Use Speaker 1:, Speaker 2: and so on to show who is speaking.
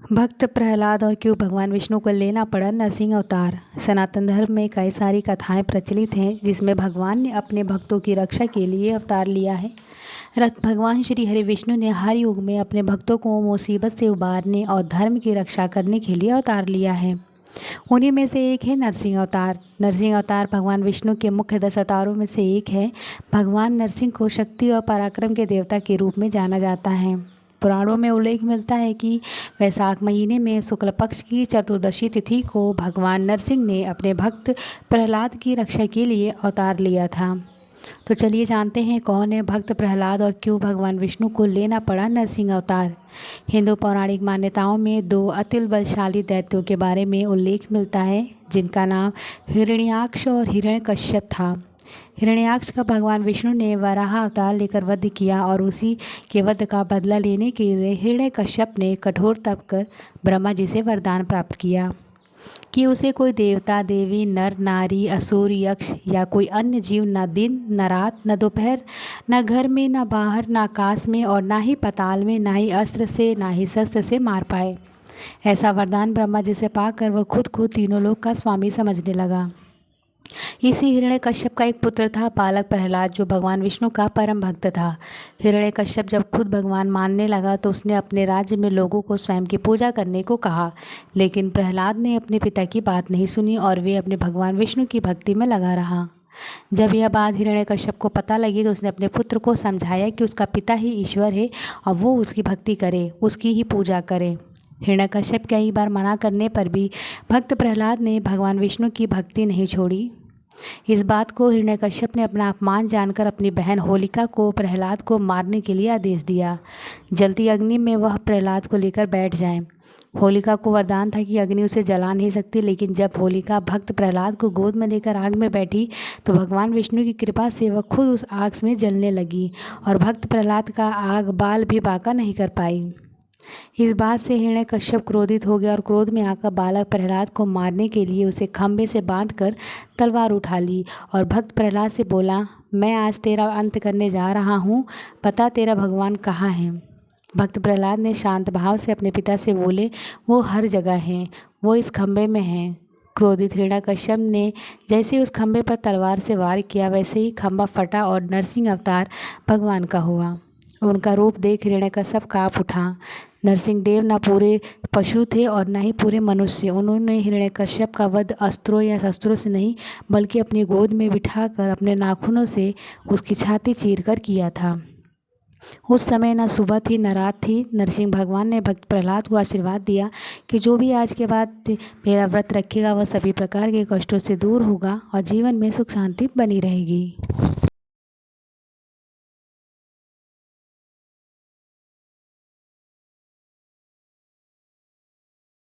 Speaker 1: भक्त प्रहलाद और क्यों भगवान विष्णु को लेना पड़ा नरसिंह अवतार। सनातन धर्म में कई सारी कथाएं प्रचलित हैं जिसमें भगवान ने अपने भक्तों की रक्षा के लिए अवतार लिया है। भगवान श्री हरि विष्णु ने हर युग में अपने भक्तों को मुसीबत से उबारने और धर्म की रक्षा करने के लिए अवतार लिया है। उन्हीं में से एक है नरसिंह अवतार। नरसिंह अवतार भगवान विष्णु के मुख्य 10 अवतारों में से एक है। भगवान नरसिंह को शक्ति और पराक्रम के देवता के रूप में जाना जाता है। पुराणों में उल्लेख मिलता है कि वैशाख महीने में शुक्ल पक्ष की चतुर्दशी तिथि को भगवान नरसिंह ने अपने भक्त प्रहलाद की रक्षा के लिए अवतार लिया था। तो चलिए जानते हैं कौन है भक्त प्रहलाद और क्यों भगवान विष्णु को लेना पड़ा नरसिंह अवतार। हिंदू पौराणिक मान्यताओं में 2 अति बलशाली दैत्यों के बारे में उल्लेख मिलता है जिनका नाम हिरण्याक्ष और हिरण्यकश्यप था। हिरण्याक्ष का भगवान विष्णु ने वराह अवतार लेकर वध किया और उसी के वध का बदला लेने के लिए हिरण्यकश्यप ने कठोर तप कर ब्रह्मा जी से वरदान प्राप्त किया कि उसे कोई देवता देवी नर नारी असुर यक्ष या कोई अन्य जीव न दिन न रात न दोपहर न घर में न बाहर न आकाश में और ना ही पाताल में ना ही अस्त्र से ना ही शस्त्र से मार पाए। ऐसा वरदान ब्रह्मा जी से पाकर वह खुद को तीनों लोक का स्वामी समझने लगा। इसी हिरण्यकश्यप का एक पुत्र था बालक प्रहलाद जो भगवान विष्णु का परम भक्त था। हिरण्यकश्यप जब खुद भगवान मानने लगा तो उसने अपने राज्य में लोगों को स्वयं की पूजा करने को कहा, लेकिन प्रहलाद ने अपने पिता की बात नहीं सुनी और वे अपने भगवान विष्णु की भक्ति में लगा रहा। जब यह बात हिरण्यकश्यप को पता लगी तो उसने अपने पुत्र को समझाया कि उसका पिता ही ईश्वर है और वो उसकी भक्ति करे, उसकी ही पूजा करे। हिरण्यकश्यप कई बार मना करने पर भी भक्त प्रहलाद ने भगवान विष्णु की भक्ति नहीं छोड़ी। इस बात को हिरण्यकश्यप ने अपना अपमान जानकर अपनी बहन होलिका को प्रहलाद को मारने के लिए आदेश दिया। जलती अग्नि में वह प्रहलाद को लेकर बैठ जाए। होलिका को वरदान था कि अग्नि उसे जला नहीं सकती, लेकिन जब होलिका भक्त प्रहलाद को गोद में लेकर आग में बैठी तो भगवान विष्णु की कृपा से वह खुद उस आग में जलने लगी और भक्त प्रहलाद का आग बाल भी बाका नहीं कर पाई। इस बात से हिरण्यकश्यप क्रोधित हो गया और क्रोध में आकर बालक प्रहलाद को मारने के लिए उसे खंभे से बांधकर तलवार उठा ली और भक्त प्रहलाद से बोला, मैं आज तेरा अंत करने जा रहा हूँ, बता तेरा भगवान कहाँ है। भक्त प्रहलाद ने शांत भाव से अपने पिता से बोले, वो हर जगह हैं, वो इस खंभे में हैं। क्रोधित हिरण्यकश्यप ने जैसे उस खंभे पर तलवार से वार किया वैसे ही खंभा फटा और नरसिंह अवतार भगवान का हुआ। उनका रूप देख हिरण्यकश्यप काँप उठा। नरसिंह देव न पूरे पशु थे और न ही पूरे मनुष्य। उन्होंने हिरण्यकश्यप का वध अस्त्रों या शस्त्रों से नहीं बल्कि अपनी गोद में बिठाकर अपने नाखूनों से उसकी छाती चीरकर किया था। उस समय न सुबह थी न रात थी। नरसिंह भगवान ने भक्त प्रहलाद को आशीर्वाद दिया कि जो भी आज के बाद मेरा व्रत रखेगा वह सभी प्रकार के कष्टों से दूर होगा और जीवन में सुख शांति बनी रहेगी।